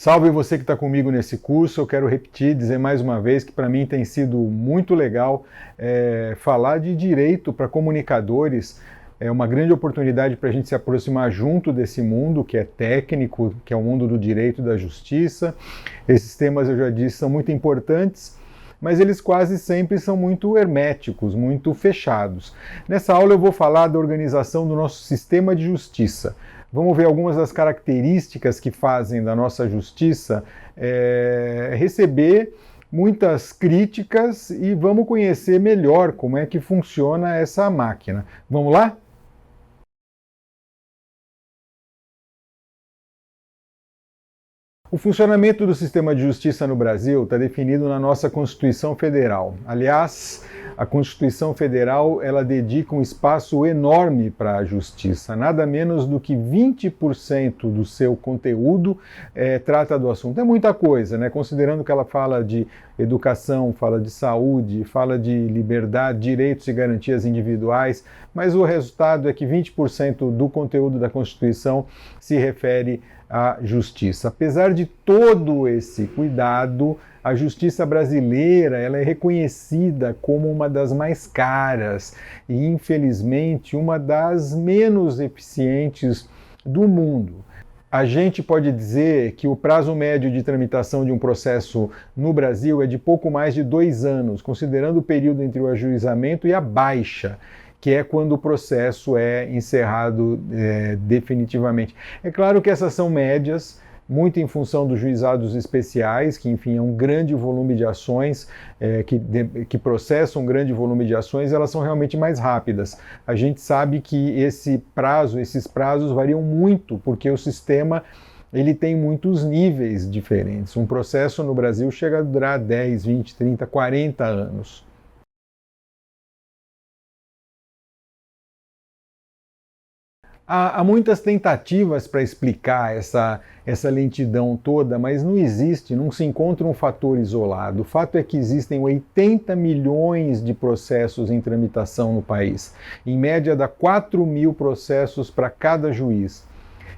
Salve você que está comigo nesse curso. Eu quero repetir, dizer mais uma vez que para mim tem sido muito legal falar de direito para comunicadores. É uma grande oportunidade para a gente se aproximar junto desse mundo que é técnico, que é o mundo do direito e da justiça. Esses temas, eu já disse, são muito importantes, mas eles quase sempre são muito herméticos, muito fechados. Nessa aula eu vou falar da organização do nosso sistema de justiça. Vamos ver algumas das características que fazem da nossa justiça receber muitas críticas e vamos conhecer melhor como é que funciona essa máquina. Vamos lá? O funcionamento do sistema de justiça no Brasil está definido na nossa Constituição Federal. Aliás, a Constituição Federal ela dedica um espaço enorme para a justiça. Nada menos do que 20% do seu conteúdo trata do assunto. É muita coisa, né? Considerando que ela fala de educação, fala de saúde, fala de liberdade, direitos e garantias individuais, mas o resultado é que 20% do conteúdo da Constituição se refere à justiça. Apesar de todo esse cuidado, a justiça brasileira ela é reconhecida como uma das mais caras e, infelizmente, uma das menos eficientes do mundo. A gente pode dizer que o prazo médio de tramitação de um processo no Brasil é de pouco mais de 2 anos, considerando o período entre o ajuizamento e a baixa, que é quando o processo é encerrado definitivamente. É claro que essas são médias, muito em função dos juizados especiais, que, enfim, é um grande volume de ações, que processam um grande volume de ações, elas são realmente mais rápidas. A gente sabe que esses prazos variam muito, porque o sistema ele tem muitos níveis diferentes. Um processo no Brasil chega a durar 10, 20, 30, 40 anos. Há muitas tentativas para explicar essa lentidão toda, mas não existe, não se encontra um fator isolado. O fato é que existem 80 milhões de processos em tramitação no país. Em média, dá 4.000 processos para cada juiz.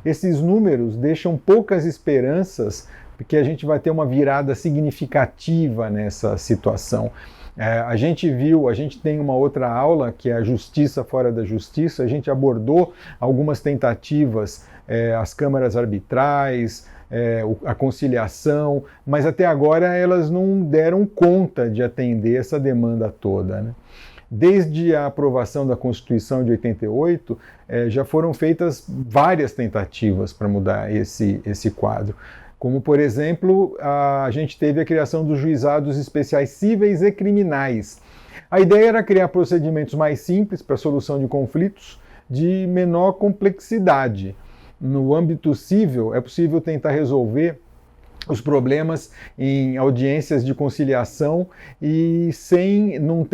Esses números deixam poucas esperanças porque a gente vai ter uma virada significativa nessa situação. A gente tem uma outra aula que é a Justiça Fora da Justiça, a gente abordou algumas tentativas, as câmaras arbitrais, a conciliação, mas até agora elas não deram conta de atender essa demanda toda, né? Desde a aprovação da Constituição de 88, já foram feitas várias tentativas para mudar esse quadro. Como, por exemplo, a gente teve a criação dos juizados especiais cíveis e criminais. A ideia era criar procedimentos mais simples para a solução de conflitos de menor complexidade. No âmbito civil, é possível tentar resolver os problemas em audiências de conciliação e não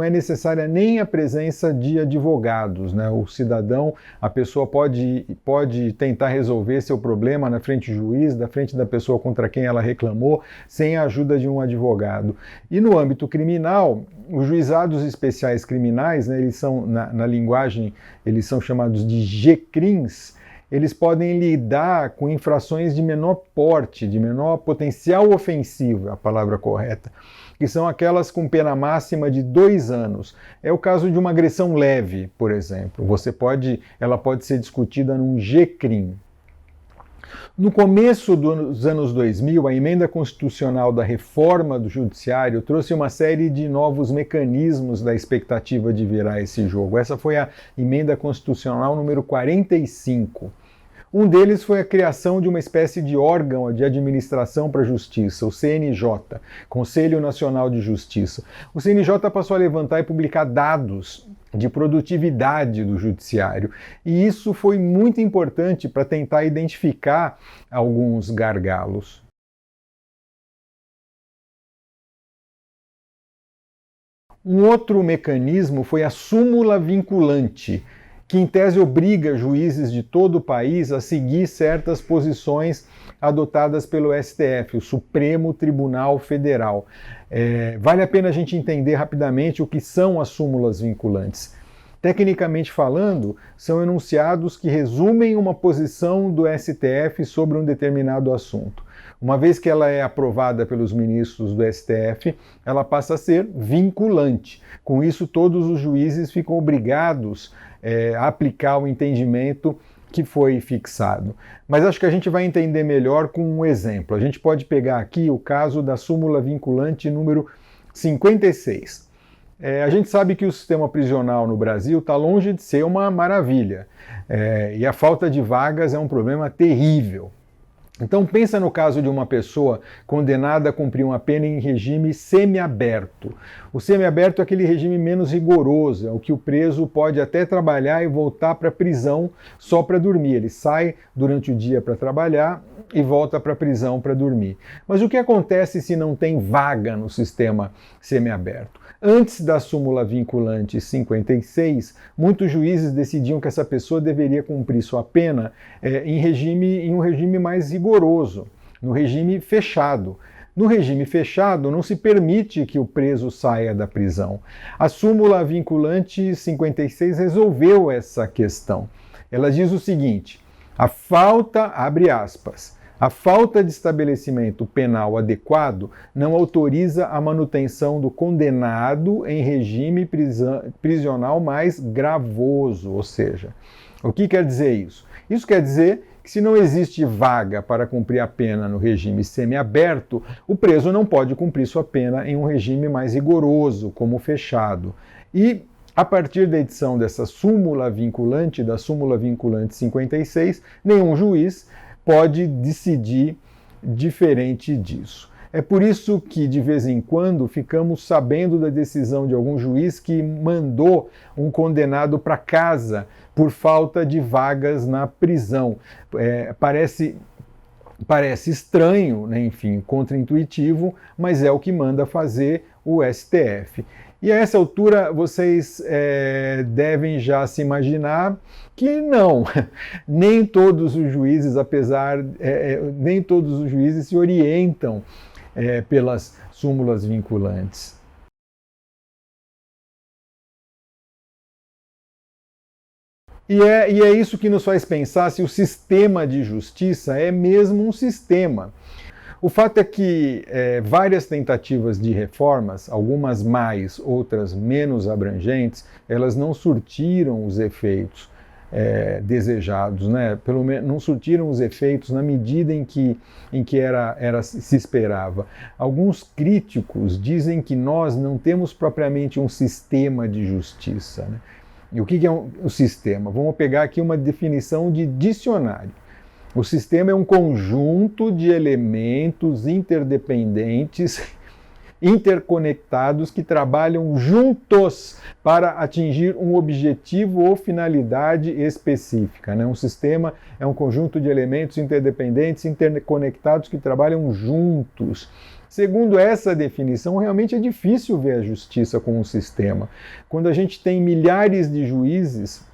é necessária nem a presença de advogados, né? O cidadão, a pessoa pode tentar resolver seu problema na frente do juiz, na frente da pessoa contra quem ela reclamou, sem a ajuda de um advogado. E no âmbito criminal, os juizados especiais criminais, né, eles são, na linguagem, eles são chamados de GCRIMs. Eles podem lidar com infrações de menor porte, de menor potencial ofensivo, é a palavra correta, que são aquelas com pena máxima de 2 anos. É o caso de uma agressão leve, por exemplo. Ela pode ser discutida num GCRIM. No começo dos anos 2000, a emenda constitucional da reforma do judiciário trouxe uma série de novos mecanismos da expectativa de virar esse jogo. Essa foi a emenda constitucional número 45. Um deles foi a criação de uma espécie de órgão de administração para a justiça, o CNJ, Conselho Nacional de Justiça. O CNJ passou a levantar e publicar dados de produtividade do judiciário. E isso foi muito importante para tentar identificar alguns gargalos. Um outro mecanismo foi a súmula vinculante, que em tese obriga juízes de todo o país a seguir certas posições adotadas pelo STF, o Supremo Tribunal Federal. Vale a pena a gente entender rapidamente o que são as súmulas vinculantes. Tecnicamente falando, são enunciados que resumem uma posição do STF sobre um determinado assunto. Uma vez que ela é aprovada pelos ministros do STF, ela passa a ser vinculante. Com isso, todos os juízes ficam obrigados a aplicar o entendimento que foi fixado. Mas acho que a gente vai entender melhor com um exemplo. A gente pode pegar aqui o caso da súmula vinculante número 56. A gente sabe que o sistema prisional no Brasil está longe de ser uma maravilha. E a falta de vagas é um problema terrível. Então pensa no caso de uma pessoa condenada a cumprir uma pena em regime semiaberto. O semiaberto é aquele regime menos rigoroso, é o que o preso pode até trabalhar e voltar para a prisão só para dormir. Ele sai durante o dia para trabalhar e volta para a prisão para dormir. Mas o que acontece se não tem vaga no sistema semiaberto? Antes da súmula vinculante 56, muitos juízes decidiam que essa pessoa deveria cumprir sua pena em um regime mais rigoroso, no regime fechado. No regime fechado, não se permite que o preso saia da prisão. A súmula vinculante 56 resolveu essa questão. Ela diz o seguinte: abre aspas, a falta de estabelecimento penal adequado não autoriza a manutenção do condenado em regime prisional mais gravoso. Ou seja, o que quer dizer isso? Isso quer dizer que se não existe vaga para cumprir a pena no regime semiaberto, o preso não pode cumprir sua pena em um regime mais rigoroso, como o fechado. E a partir da edição dessa súmula vinculante, da súmula vinculante 56, nenhum juiz pode decidir diferente disso. É por isso que, de vez em quando, ficamos sabendo da decisão de algum juiz que mandou um condenado para casa por falta de vagas na prisão. Parece estranho, né? Enfim, contraintuitivo, mas é o que manda fazer o STF. E a essa altura vocês devem já se imaginar que não, nem todos os juízes, nem todos os juízes se orientam pelas súmulas vinculantes. E é isso que nos faz pensar se o sistema de justiça é mesmo um sistema. O fato é que várias tentativas de reformas, algumas mais, outras menos abrangentes, elas não surtiram os efeitos desejados, né? Pelo menos não surtiram os efeitos na medida em que se esperava. Alguns críticos dizem que nós não temos propriamente um sistema de justiça, né? E o que é um sistema? Vamos pegar aqui uma definição de dicionário. O sistema é um conjunto de elementos interdependentes, interconectados, que trabalham juntos para atingir um objetivo ou finalidade específica, né? Um sistema é um conjunto de elementos interdependentes, interconectados, que trabalham juntos. Segundo essa definição, realmente é difícil ver a justiça como um sistema. Quando a gente tem milhares de juízes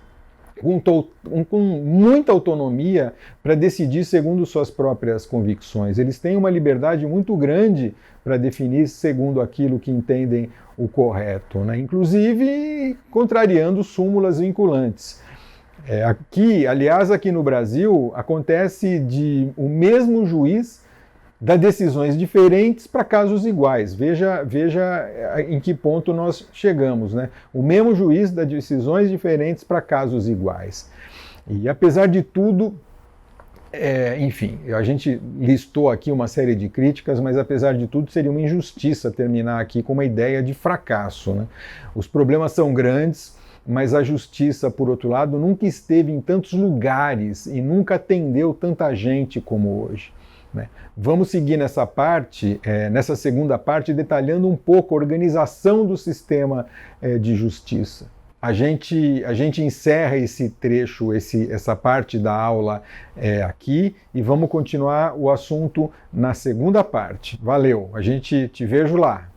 com muita autonomia para decidir segundo suas próprias convicções. Eles têm uma liberdade muito grande para definir segundo aquilo que entendem o correto, né? Inclusive contrariando súmulas vinculantes. Aqui no Brasil, acontece de o mesmo juiz dar decisões diferentes para casos iguais. Veja em que ponto nós chegamos, né? O mesmo juiz dá decisões diferentes para casos iguais. E apesar de tudo, enfim, a gente listou aqui uma série de críticas, mas apesar de tudo seria uma injustiça terminar aqui com uma ideia de fracasso, né? Os problemas são grandes, mas a justiça, por outro lado, nunca esteve em tantos lugares e nunca atendeu tanta gente como hoje. Vamos seguir nessa segunda parte, detalhando um pouco a organização do sistema de justiça. A gente encerra esse trecho, essa parte da aula aqui, e vamos continuar o assunto na segunda parte. Valeu, te vejo lá.